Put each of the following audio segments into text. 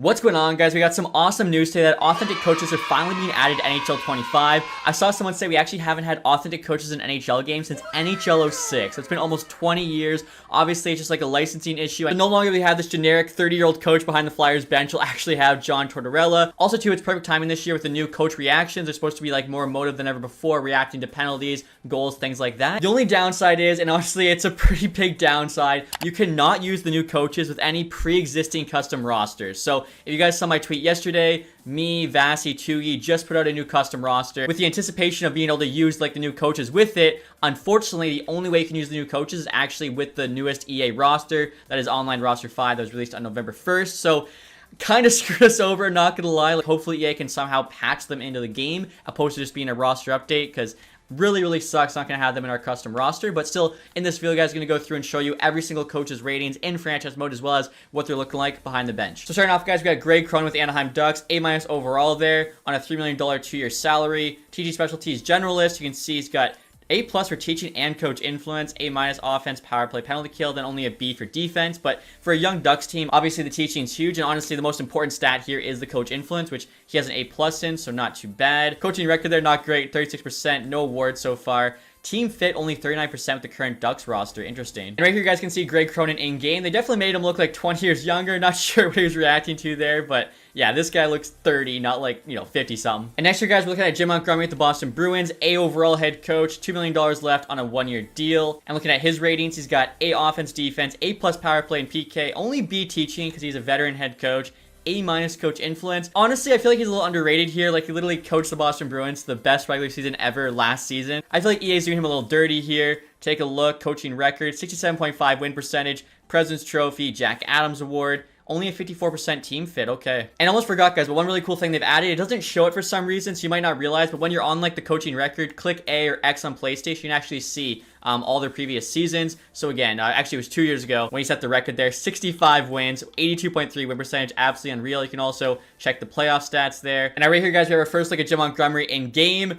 What's going on, guys? We got some awesome news today that authentic coaches are finally being added to NHL 25. I saw someone say we actually haven't had authentic coaches in NHL games since NHL 06. So it's been almost 20 years. Obviously, it's just like a licensing issue. And no longer we have this generic 30-year-old coach behind the Flyers bench. We'll actually have John Tortorella. Also, too, it's perfect timing this year with the new coach reactions. They're supposed to be like more emotive than ever before, reacting to penalties, goals, things like that. The only downside is, and honestly, it's a pretty big downside, you cannot use the new coaches with any pre-existing custom rosters. So if you guys saw my tweet yesterday, me, Vasi, Tugi just put out a new custom roster with the anticipation of being able to use like the new coaches with it. Unfortunately, the only way you can use the new coaches is actually with the newest EA roster. That is Online Roster 5 that was released on November 1st. So kind of screwed us over, not gonna lie. Like, hopefully EA can somehow patch them into the game opposed to just being a roster update, because really sucks not going to have them in our custom roster. But still, in this video, guys, going to go through and show you every single coach's ratings in franchise mode, as well as what they're looking like behind the bench. So starting off, guys, we got Greg Cronin with the Anaheim Ducks, A- overall there on a $3 million 2-year salary. TG Specialties Generalist, you can see he's got A+ for teaching and coach influence, A- offense, power play, penalty kill, then only a B for defense. But for a young Ducks team, obviously the teaching is huge, and honestly the most important stat here is the coach influence, which he has an A+ in, so not too bad. Coaching record there, not great, 36%, no awards so far. Team fit, only 39% with the current Ducks roster. Interesting. And right here, you guys can see Greg Cronin in game. They definitely made him look like 20 years younger. Not sure what he was reacting to there, but yeah, this guy looks 30, not like, 50 something. And next year, guys, we're looking at Jim Montgomery with the Boston Bruins, A overall head coach, $2 million left on a 1-year deal. And looking at his ratings, he's got A offense, defense, A+ power play and PK, only B teaching because he's a veteran head coach. A- coach influence. Honestly, I feel like he's a little underrated here. Like, he literally coached the Boston Bruins, the best regular season ever last season. I feel like EA's doing him a little dirty here. Take a look. Coaching record, 67.5 win percentage, President's Trophy, Jack Adams Award. Only a 54% team fit, okay. And I almost forgot, guys, but one really cool thing they've added, it doesn't show it for some reason, so you might not realize, but when you're on like the coaching record, click A or X on PlayStation, you can actually see all their previous seasons. So again, actually it was 2 years ago when he set the record there, 65 wins, 82.3 win percentage, absolutely unreal. You can also check the playoff stats there. And now right here, guys, we have our first look at Jim Montgomery in game.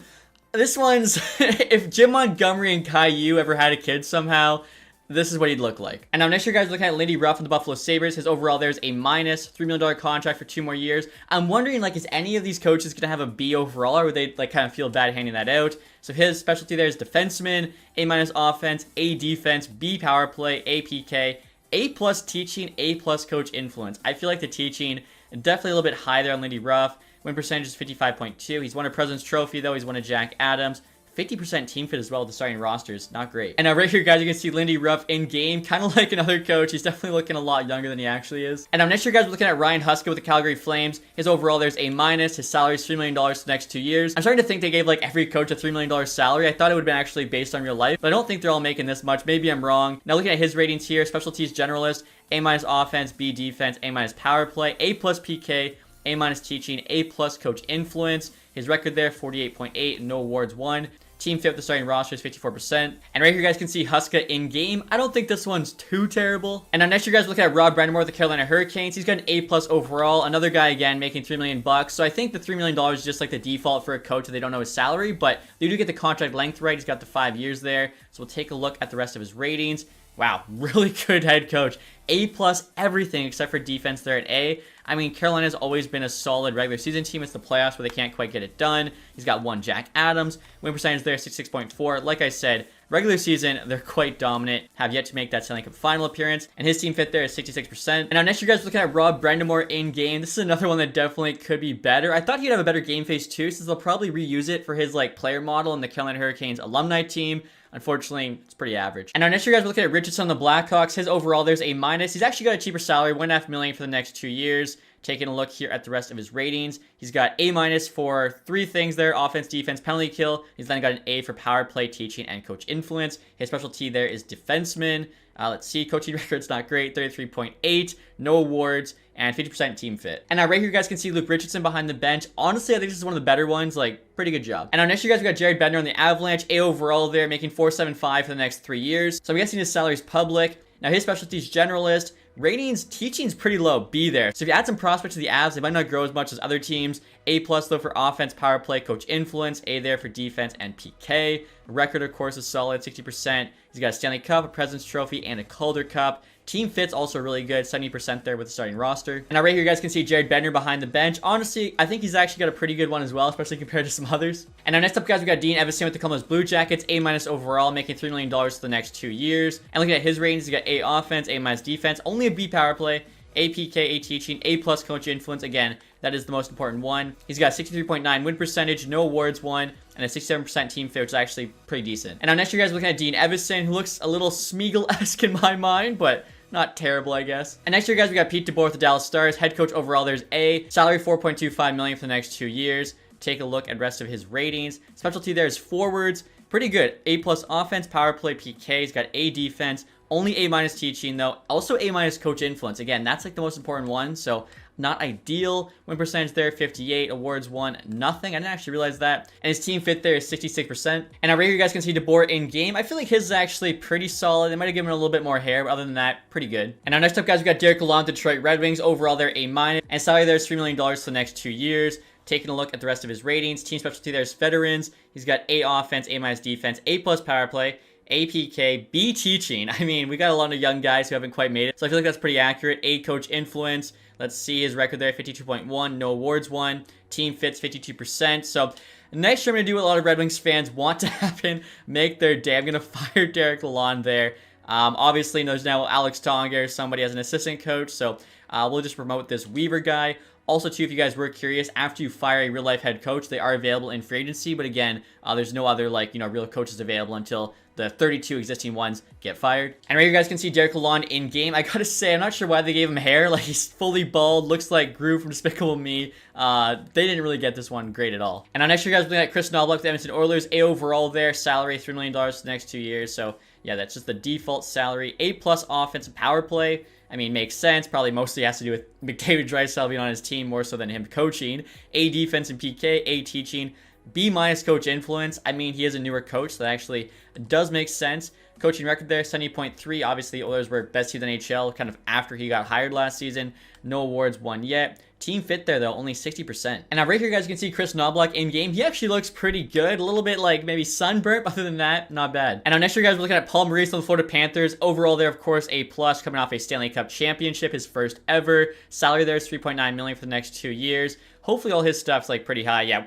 This one's, if Jim Montgomery and Caillou ever had a kid somehow, this is what he'd look like. And now next year, guys, looking at Lindy Ruff and the Buffalo Sabres. His overall there's a -$3 million contract for 2 more years. I'm wondering, like, is any of these coaches going to have a B overall, or would they, like, kind of feel bad handing that out? So his specialty there is defenseman, A- offense, A defense, B power play, A PK, A+ teaching, A+ coach influence. I feel like the teaching definitely a little bit high there on Lindy Ruff. Win percentage is 55.2. He's won a President's Trophy, though. He's won a Jack Adams. 50% team fit as well with the starting rosters. Not great. And now right here, guys, you can see Lindy Ruff in game. Kind of like another coach. He's definitely looking a lot younger than he actually is. And now next year, guys, we're looking at Ryan Huska with the Calgary Flames. His overall there's A-. His salary is $3 million for the next 2 years. I'm starting to think they gave like every coach a $3 million salary. I thought it would have been actually based on real life, but I don't think they're all making this much. Maybe I'm wrong. Now looking at his ratings here, specialties generalist, A- offense, B defense, A- power play, A+ PK, A- teaching, A+ coach influence. His record there, 48.8, no awards won. Team fit with the starting roster is 54%. And right here, you guys can see Huska in game. I don't think this one's too terrible. And now next year, guys, look at Rob Brandamore with the Carolina Hurricanes. He's got an A+ overall. Another guy, again, making $3 million. So I think the $3 million is just like the default for a coach that they don't know his salary. But they do get the contract length right. He's got the 5 years there. So we'll take a look at the rest of his ratings. Wow, really good head coach. A+ everything except for defense there at A. I mean, Carolina's always been a solid regular season team. It's the playoffs where they can't quite get it done. He's got 1 Jack Adams. Win percentage there, 66.4. Like I said, regular season, they're quite dominant. Have yet to make that Stanley Cup final appearance. And his team fit there is 66%. And now next year, guys, looking at Rob Brandamore in game. This is another one that definitely could be better. I thought he'd have a better game face too, since they'll probably reuse it for his like player model in the Carolina Hurricanes alumni team. Unfortunately, it's pretty average. And now next year, guys, we're looking at Richardson on the Blackhawks. His overall, there's A-. He's actually got a cheaper salary, $1.5 million for the next 2 years. Taking a look here at the rest of his ratings, he's got A- for 3 things there: offense, defense, penalty kill. He's then got an A for power play, teaching, and coach influence. His specialty there is defenseman. Let's see, coaching record's not great, 33.8, no awards, and 50% team fit. And now right here, you guys can see Luke Richardson behind the bench. Honestly, I think this is one of the better ones. Like, pretty good job. And now next year, guys, we got Jared Bednar on the Avalanche, A overall there, making $475 for the next 3 years. So I'm guessing his salary is public. Now his specialty is generalist. Ratings, teaching's pretty low, B there. So if you add some prospects to the Avs, they might not grow as much as other teams. A+ though for offense, power play, coach influence. A there for defense and PK. Record, of course, is solid, 60%. He's got a Stanley Cup, a President's Trophy, and a Calder Cup. Team fit's also really good, 70% there with the starting roster. And now right here you guys can see Jared Bednar behind the bench. Honestly, I think he's actually got a pretty good one as well, especially compared to some others. And now next up, guys, we got Dean Evison with the Columbus Blue Jackets, A- overall, making $3 million for the next 2 years. And looking at his ratings, he's got A offense, A- defense, only a B power play, A PK, A teaching, A+ coach influence. Again, that is the most important one. He's got 63.9 win percentage, no awards won, and a 67% team fit, which is actually pretty decent. And now next, you guys are looking at Dean Evison, who looks a little Smeagol-esque in my mind, but not terrible, I guess. And next year, guys, we got Pete DeBoer with the Dallas Stars. Head coach overall, there's A. Salary $4.25 million for the next 2 years. Take a look at the rest of his ratings. Specialty there is forwards. Pretty good. A+ offense, power play, PK. He's got A defense. Only A- teaching, though. Also A- coach influence. Again, that's like the most important one, so not ideal. Win percentage there, 58. Awards won, nothing. I didn't actually realize that. And his team fit there is 66%. And now right here you guys can see DeBoer in game. I feel like his is actually pretty solid. They might have given him a little bit more hair, but other than that, pretty good. And now next up, guys, we got Derek Lalonde, Detroit Red Wings. Overall, they're A-. And salary there is $3 million for the next 2 years. Taking a look at the rest of his ratings. Team specialty there's veterans. He's got A offense, A- defense, A+ power play, APK, B teaching. I mean, we got a lot of young guys who haven't quite made it, so I feel like that's pretty accurate. A coach influence. Let's see his record there, 52.1, no awards won. Team fits 52%. So next year I'm going to do what a lot of Red Wings fans want to happen, make their day. I'm going to fire Derek Lalonde there. Obviously, there's now Alex Tonger, somebody as an assistant coach, so we'll just promote this Weaver guy. Also, too, if you guys were curious, after you fire a real-life head coach, they are available in free agency. But again, there's no other, real coaches available until the 32 existing ones get fired. And right here, you guys can see Derek Lalonde in game. I gotta say, I'm not sure why they gave him hair. Like, he's fully bald, looks like Gru from Despicable Me. They didn't really get this one great at all. And now next year, guys, we're looking at Chris Knoblauch with the Edmonton Oilers. A overall there, salary $3 million for the next 2 years. So yeah, that's just the default salary. A+ offensive power play. I mean, makes sense. Probably mostly has to do with McDavid Draisaitl being on his team more so than him coaching. A defense and PK, A teaching, B- coach influence. I mean, he is a newer coach, so that actually does make sense. Coaching record there, 70.3. Obviously, the Oilers were best team in the NHL kind of after he got hired last season. No awards won yet. Team fit there, though, only 60%. And now right here, guys, you can see Chris Knoblauch in game. He actually looks pretty good. A little bit like maybe sunburnt, but other than that, not bad. And now next year, guys, we're looking at Paul Maurice on the Florida Panthers. Overall there, of course, A+, coming off a Stanley Cup championship, his first ever. Salary there is $3.9 million for the next 2 years. Hopefully all his stuff's like pretty high. Yeah,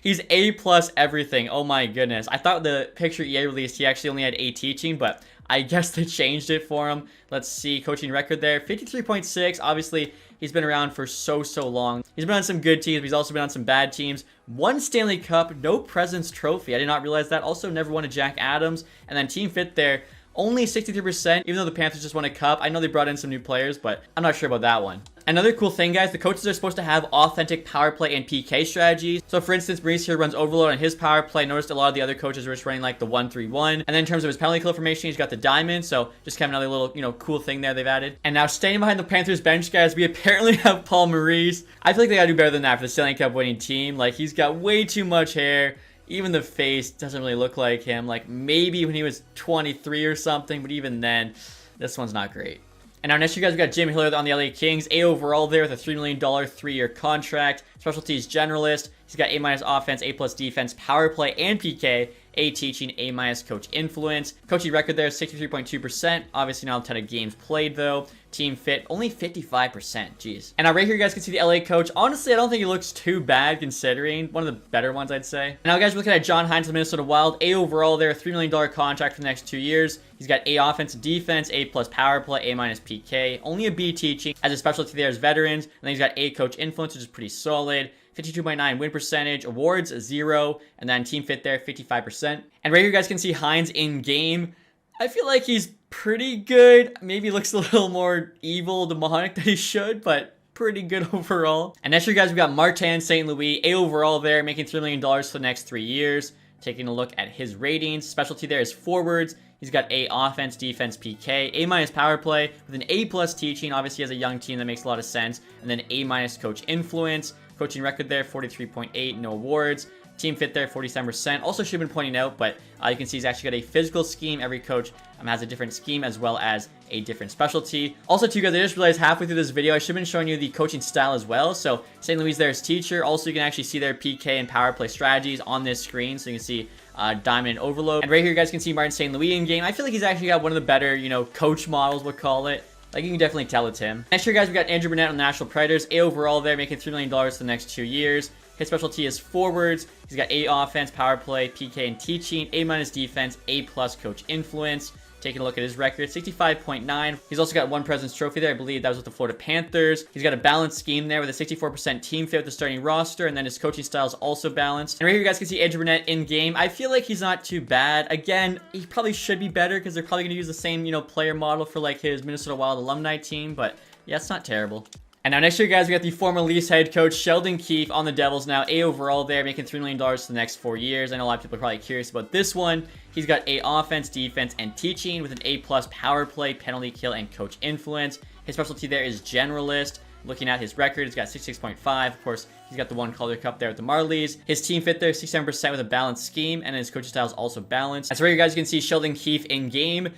he's A+ everything. Oh my goodness. I thought the picture EA released, he actually only had A teaching, but I guess they changed it for him. Let's see, coaching record there, 53.6. Obviously, he's been around for so long. He's been on some good teams, but he's also been on some bad teams. 1 Stanley Cup, no President's Trophy. I did not realize that. Also, never won a Jack Adams. And then team fit there, only 63%, even though the Panthers just won a cup. I know they brought in some new players, but I'm not sure about that one. Another cool thing, guys, the coaches are supposed to have authentic power play and PK strategies. So, for instance, Maurice here runs overload on his power play. Noticed a lot of the other coaches were just running like the 1-3-1. And then in terms of his penalty kill formation, he's got the diamond. So, just kind of another little, cool thing there they've added. And now, staying behind the Panthers bench, guys, we apparently have Paul Maurice. I feel like they gotta do better than that for the Stanley Cup winning team. Like, he's got way too much hair. Even the face doesn't really look like him. Like, maybe when he was 23 or something, but even then, this one's not great. And now next, you guys, we got Jim Hilliard on the LA Kings. A overall there with a $3 million 3-year contract. Specialties generalist. He's got A- offense, A+ defense, power play, and PK. A teaching, A- coach influence. Coaching record there, 63.2%. Obviously not a ton of games played, though. Team fit, only 55%. Jeez. And now right here, you guys can see the LA coach. Honestly, I don't think he looks too bad considering. One of the better ones, I'd say. And now, guys, we're looking at John Hines of the Minnesota Wild. A overall there, $3 million contract for the next 2 years. He's got A offense, defense, A+ power play, A- PK. Only a B teaching. As a specialty there is veterans. And then he's got A coach influence, which is pretty solid. 52.9 win percentage, awards 0, and then team fit there 55%. And right here you guys can see Hines in game. I feel like he's pretty good. Maybe looks a little more evil, demonic than he should, but pretty good overall. And next year, guys, we got Martin St. Louis, A overall there, making $3 million for the next 3 years. Taking a look at his ratings, specialty there is forwards. He's got A offense, defense, PK, A- power play with an A+ teaching. Obviously, he has a young team that makes a lot of sense. And then A- coach influence. Coaching record there, 43.8, no awards. Team fit there, 47%. Also should have been pointing out, but you can see he's actually got a physical scheme. Every coach has a different scheme as well as a different specialty. Also, too, guys, I just realized halfway through this video, I should have been showing you the coaching style as well. So, St. Louis there is teacher. Also, you can actually see their PK and power play strategies on this screen. So, you can see Diamond and Overload. And right here, you guys can see Martin St. Louis in game. I feel like he's actually got one of the better, you know, coach models, we'll call it. Like, you can definitely tell it's him. Next year, guys, we got Andrew Burnett on the Nashville Predators. A overall there, making $3 million for the next 2 years. His specialty is forwards. He's got A offense, power play, PK, and teaching. A- defense, A+ coach influence. Taking a look at his record, 65.9. He's also got one President's Trophy there. I believe that was with the Florida Panthers. He's got a balanced scheme there with a 64% team fit with the starting roster, and then his coaching style is also balanced. And right here, you guys can see Andrew Burnett in game. I feel like he's not too bad. Again, he probably should be better because they're probably going to use the same, you know, player model for like his Minnesota Wild alumni team, but yeah, it's not terrible. And now next year, guys, we got the former Leafs head coach Sheldon Keefe on the Devils now. A overall there, making $3 million for the next 4 years. I know a lot of people are probably curious about this one. He's got A offense, defense, and teaching with an A+ power play, penalty kill, and coach influence. His specialty there is generalist. Looking at his record, he's got 66.5. Of course, he's got the one Calder Cup there with the Marlies. His team fit there, 67% with a balanced scheme, and his coaching style is also balanced. That's where you guys can see Sheldon Keefe in game.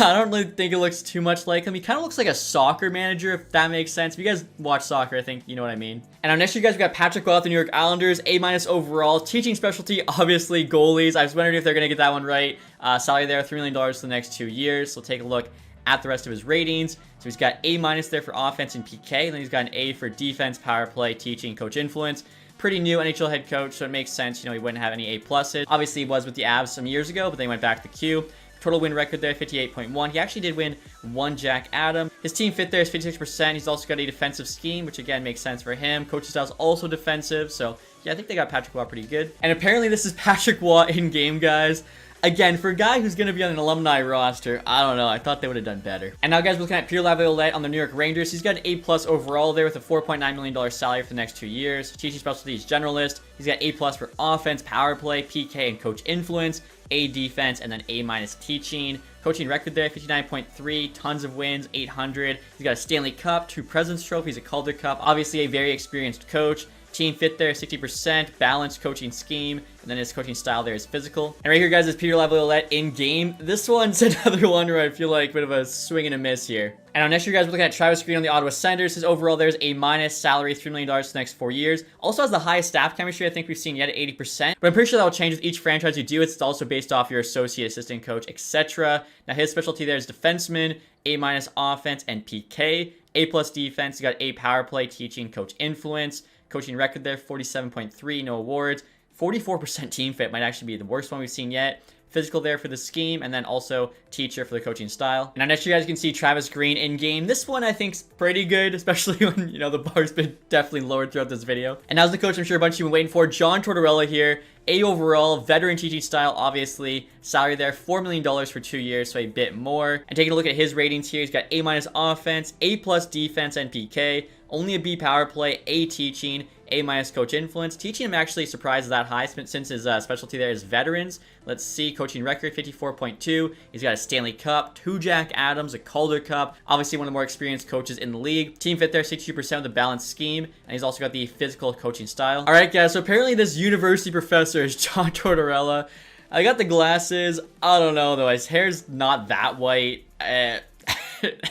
I don't really think it looks too much like him. He kind of looks like a soccer manager, if that makes sense. If you guys watch soccer, I think you know what I mean. And next year, guys, we got Patrick Roy, the New York Islanders, A- overall. Teaching specialty, obviously, goalies. I was wondering if they're going to get that one right. Salary there, $3 million for the next 2 years. So take a look at the rest of his ratings. So he's got A- there for offense and PK. And then he's got an A for defense, power play, teaching, coach influence. Pretty new NHL head coach, so it makes sense. You know, he wouldn't have any A pluses. Obviously, he was with the Avs some years ago, but they went back to the Q. Total win record there, 58.1. He actually did win one Jack Adam. His team fit there is 56%. He's also got a defensive scheme, which again makes sense for him. Coaching style is also defensive. So yeah, I think they got Patrick Waugh pretty good. And apparently this is Patrick Waugh in game, guys. Again, for a guy who's going to be on an alumni roster, I don't know. I thought they would have done better. And now, guys, we're looking at Pierre Laviolette on the New York Rangers. He's got an A+ overall there with a $4.9 million salary for the next 2 years. Teaching specialty is generalist. He's got A+ for offense, power play, PK, and coach influence. A defense, and then A- teaching. Coaching record there, 59.3, tons of wins, 800. He's got a Stanley Cup, 2 President's Trophies, a Calder Cup. Obviously, a very experienced coach. Team fit there, 60%, balanced coaching scheme, and then his coaching style there is physical. And right here, guys, is Peter Laviolette in game. This one's another one where I feel like a bit of a swing and a miss here. And next year, guys, we're looking at Travis Green on the Ottawa Senators. His overall there's A-, salary, $3 million for the next 4 years. Also has the highest staff chemistry I think we've seen yet at 80%. But I'm pretty sure that will change with each franchise you do. It's also based off your associate, assistant coach, etc. Now, his specialty there is defenseman, A- offense, and PK. A+ defense, you got A power play, teaching, coach influence. Coaching record there, 47.3, no awards. 44% team fit might actually be the worst one we've seen yet. Physical there for the scheme, and then also teacher for the coaching style. Now next you guys can see Travis Green in game. This one I think's pretty good, especially when, you know, the bar's been definitely lowered throughout this video. And now's the coach I'm sure a bunch of you have been waiting for, John Tortorella here. A overall, veteran teaching style, obviously. Salary there, $4 million for 2 years, so a bit more. And taking a look at his ratings here, he's got A- offense, A+ defense and PK, only a B power play, A teaching, A- coach influence. Teaching him actually surprised that high since his specialty there is veterans. Let's see, coaching record, 54.2. He's got a Stanley Cup, 2 Jack Adams, a Calder Cup. Obviously one of the more experienced coaches in the league. Team fit there, 62% with a balanced scheme. And he's also got the physical coaching style. All right, guys, so apparently this university professor is John Tortorella. I got the glasses. I don't know, though. His hair's not that white.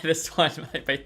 This one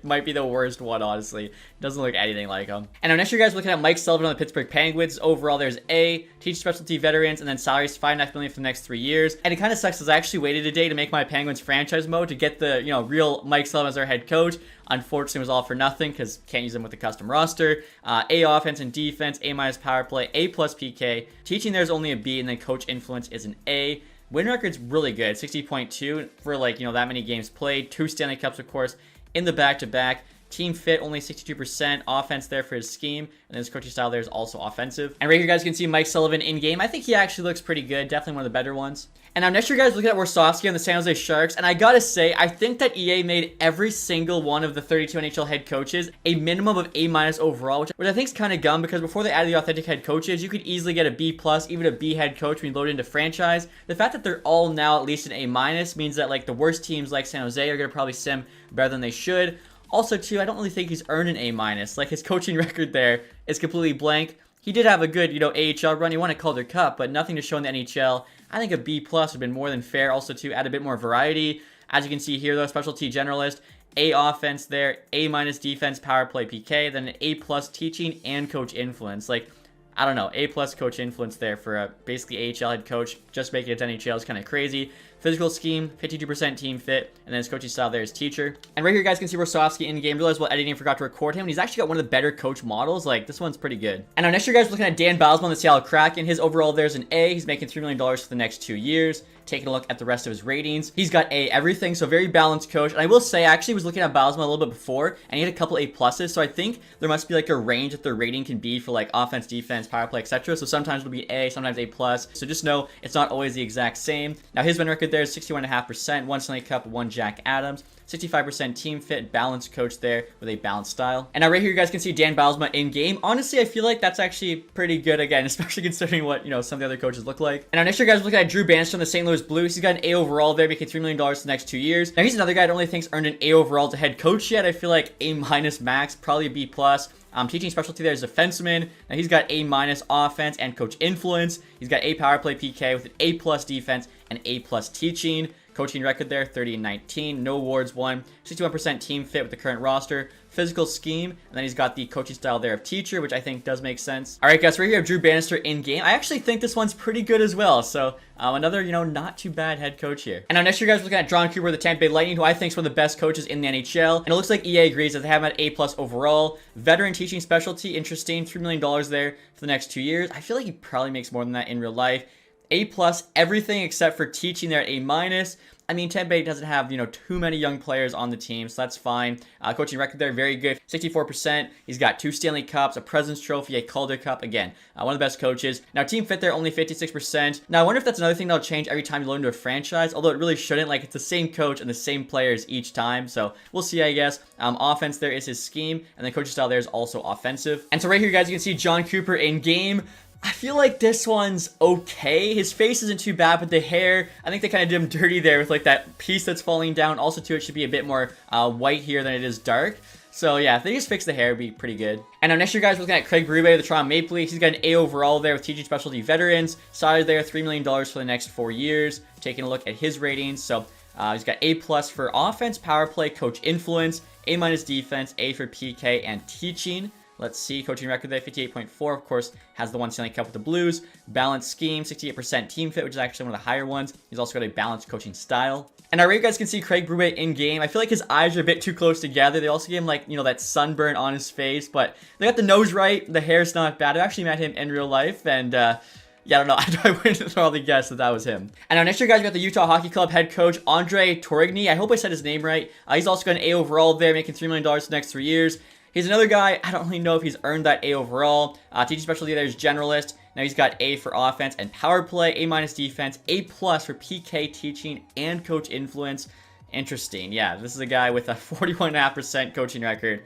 might be the worst one, honestly. Doesn't look anything like him. And now next year, guys, we're looking at Mike Sullivan on the Pittsburgh Penguins. Overall, there's A, teach specialty veterans, and then salaries $5.5 million for the next 3 years. And it kind of sucks because I actually waited a day to make my Penguins franchise mode to get the, you know, real Mike Sullivan as our head coach. Unfortunately, it was all for nothing because can't use them with the custom roster. A offense and defense, A- power play, A+ PK. Teaching there's only a B, and then coach influence is an A. Win record's really good, 60.2 for, like, you know, that many games played. 2 Stanley Cups, of course, in the back-to-back. Team fit, only 62%. Offense there for his scheme. And his coaching style there is also offensive. And right here, you guys can see Mike Sullivan in-game. I think he actually looks pretty good. Definitely one of the better ones. And now next year, guys, look at Warsofsky on the San Jose Sharks. And I gotta say, I think that EA made every single one of the 32 NHL head coaches a minimum of A- overall, which I think is kind of gum because before they added the authentic head coaches, you could easily get a B+, even a B head coach when you load into franchise. The fact that they're all now at least an A- means that, like, the worst teams like San Jose are gonna probably sim better than they should. Also, too, I don't really think he's earned an A-. Like, his coaching record there is completely blank. He did have a good, AHL run. He won a Calder Cup, but nothing to show in the NHL. I think a B+ would have been more than fair. Also, to add a bit more variety. As you can see here, though, specialty generalist, A offense there, A- defense, power play, PK, then an A+ teaching and coach influence. Like, I don't know, A+ coach influence there for a basically AHL head coach. Just making it to NHL is kind of crazy. Physical scheme, 52% team fit, and then his coaching style there is teacher. And right here, you guys can see Rostovsky in game. Realized while editing, forgot to record him. And he's actually got one of the better coach models. Like, this one's pretty good. And now next year, guys, we're looking at Dan Bylsma on the Seattle Kraken. His overall there's an A. He's making $3 million for the next 2 years. Taking a look at the rest of his ratings, he's got A everything, so very balanced coach. And I will say, I actually was looking at Bylsma a little bit before, and he had a couple A+, so I think there must be like a range that their rating can be for like offense, defense, power play, etc. So sometimes it'll be A, sometimes A+. So just know it's not always the exact same. Now his win record there is 61.5%, 1 Stanley Cup, 1 Jack Adams. 65% team fit, balanced coach there with a balanced style. And now right here you guys can see Dan Bylsma in game. Honestly, I feel like that's actually pretty good again, especially considering what, some of the other coaches look like. And now next year, guys, we're looking at Drew Bannister on the St. Louis Blues. He's got an A overall there, making $3 million for the next 2 years. Now he's another guy I don't really think's earned an A overall to head coach yet. I feel like A- max, probably a B+. Teaching specialty there is defenseman. Now he's got A- offense and coach influence. He's got A power play PK with an A+ defense and A+ teaching. Coaching record there, 30-19, no awards won, 61% team fit with the current roster, physical scheme, and then he's got the coaching style there of teacher, which I think does make sense. All right, guys, right here, Drew Bannister in game. I actually think this one's pretty good as well. So another, not too bad head coach here. And now next year, guys, we're looking at John Cooper, the Tampa Bay Lightning, who I think is one of the best coaches in the NHL. And it looks like EA agrees that they have him at A+ overall. Veteran teaching specialty, interesting, $3 million there for the next 2 years. I feel like he probably makes more than that in real life. A+, everything except for teaching there at A-. I mean, Tampa Bay doesn't have, too many young players on the team, so that's fine. Coaching record there, very good, 64%. He's got 2 Stanley Cups, a President's Trophy, a Calder Cup. Again, one of the best coaches. Now, team fit there, only 56%. Now, I wonder if that's another thing that'll change every time you load into a franchise, although it really shouldn't. Like, it's the same coach and the same players each time, so we'll see, I guess. Offense there is his scheme, and the coaching style there is also offensive. And so right here, guys, you can see John Cooper in game. I feel like this one's okay. His face isn't too bad, but the hair, I think they kind of did him dirty there with like that piece that's falling down. Also, too, it should be a bit more white here than it is dark. So yeah, if they just fix the hair, it'd be pretty good. And now next year, guys, we're looking at Craig Berube, the Toronto Maple Leafs. He's got an A overall there with teaching specialty veterans. Started there, $3 million for the next 4 years. Taking a look at his ratings. So he's got A+ for offense, power play, coach influence, A- defense, A for PK and teaching. Let's see, coaching record there, 58.4, of course, has the 1 Stanley Cup with the Blues. Balanced scheme, 68% team fit, which is actually one of the higher ones. He's also got a balanced coaching style. And now, right, you guys can see Craig Berube in game. I feel like his eyes are a bit too close together. They also gave him, like, that sunburn on his face, but they got the nose right. The hair's not bad. I actually met him in real life, and, yeah, I don't know. I wouldn't probably guess that was him. And now next year, guys, we got the Utah Hockey Club head coach, Andre Torigny. I hope I said his name right. He's also got an A overall there, making $3 million for the next 3 years. He's another guy, I don't really know if he's earned that A overall. Teaching specialty there is generalist. Now he's got A for offense and power play, A- defense, A+ for PK teaching and coach influence. Interesting. Yeah, this is a guy with a 41.5% coaching record.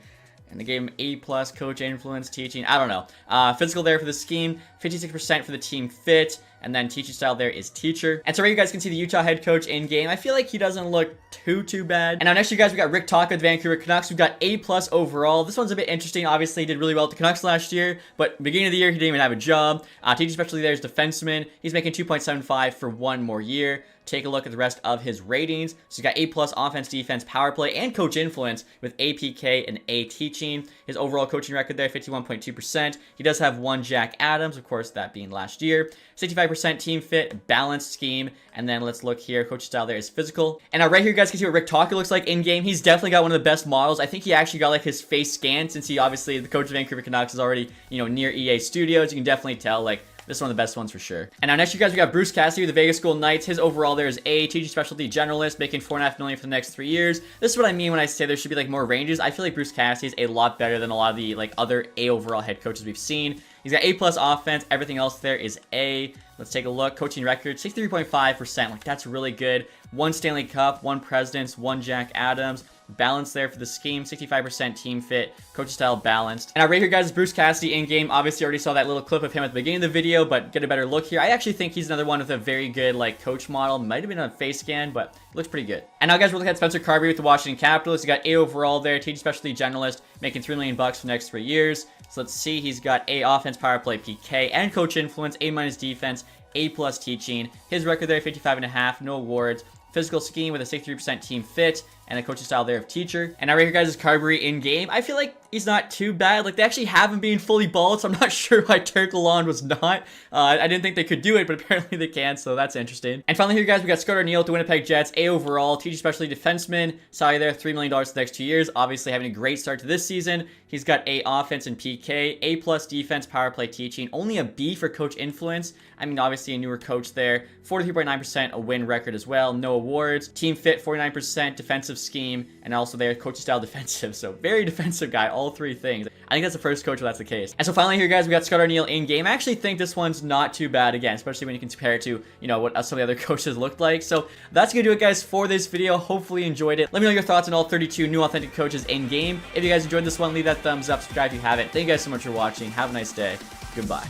And they gave him A+ coach influence teaching. I don't know. Physical there for the scheme, 56% for the team fit. And then teaching style there is teacher. And so right, you guys can see the Utah head coach in game. I feel like he doesn't look too bad. And now next year, guys, we got Rick Tocchet, the Vancouver Canucks. We've got A+ overall. This one's a bit interesting. Obviously, he did really well at the Canucks last year, but beginning of the year, he didn't even have a job. Teaching specialty there is defenseman. He's making 2.75 for 1 more year. Take a look at the rest of his ratings. So he's got A+ offense, defense, power play, and coach influence with APK and A teaching. His overall coaching record there, 51.2%. He does have 1 Jack Adams, of course, that being last year. 65% team fit, balanced scheme, and then let's look here. Coach style there is physical. And now right here, you guys can see what Rick Tocchet looks like in game. He's definitely got one of the best models. I think he actually got like his face scanned since he obviously, the coach of Vancouver Canucks is already, near EA Studios. You can definitely tell like this is one of the best ones for sure. And now next year, guys, we got Bruce Cassidy with the Vegas Golden Knights. His overall there is A, teaching specialty generalist, making $4.5 million for the next 3 years. This is what I mean when I say there should be like more ranges. I feel like Bruce Cassidy is a lot better than a lot of the like other A overall head coaches we've seen. He's got A+ offense. Everything else there is A. Let's take a look. Coaching record, 63.5%. Like, that's really good. 1 Stanley Cup, 1 Presidents, 1 Jack Adams. Balance there for the scheme, 65% team fit, coach style balanced. And right here, guys, is Bruce Cassidy in game. Obviously, already saw that little clip of him at the beginning of the video, but get a better look here. I actually think he's another one with a very good like coach model. Might have been a face scan, but looks pretty good. And now, guys, we're looking at Spencer Carberry with the Washington Capitals. He got A overall there, teaching specialty generalist, making $3 million for the next 3 years. So let's see, he's got A offense, power play, PK, and coach influence, A minus defense, A plus teaching. His record there, 55.5, no awards. Physical scheme with a 63% team fit, and a coaching style there of teacher. And now right here, guys, is Carberry in game. I feel like he's not too bad. Like, they actually have him being fully bald, so I'm not sure why Turk Lalonde was not. I didn't think they could do it, but apparently they can, so that's interesting. And finally here, guys, we got Scott Arniel with the Winnipeg Jets, A overall, teaching specialty defenseman, salary there, $3 million for the next 2 years. Obviously having a great start to this season. He's got A offense and PK, A plus defense, power play, teaching, only a B for coach influence. I mean, obviously a newer coach there. 43.9% a win record as well, no awards. Team fit, 49%, defensive scheme, and also their coaching style defensive. So very defensive guy, all three things. I think that's the first coach where that's the case. And so finally here, guys, we got Scott Arniel in game. I actually think this one's not too bad again, especially when you compare it to, you know, what some of the other coaches looked like. So that's gonna do it, guys, for this video. Hopefully you enjoyed it. Let me know your thoughts on all 32 new authentic coaches in game. If you guys enjoyed this one, leave that thumbs up, subscribe if you haven't. Thank you guys so much for watching. Have a nice day. Goodbye.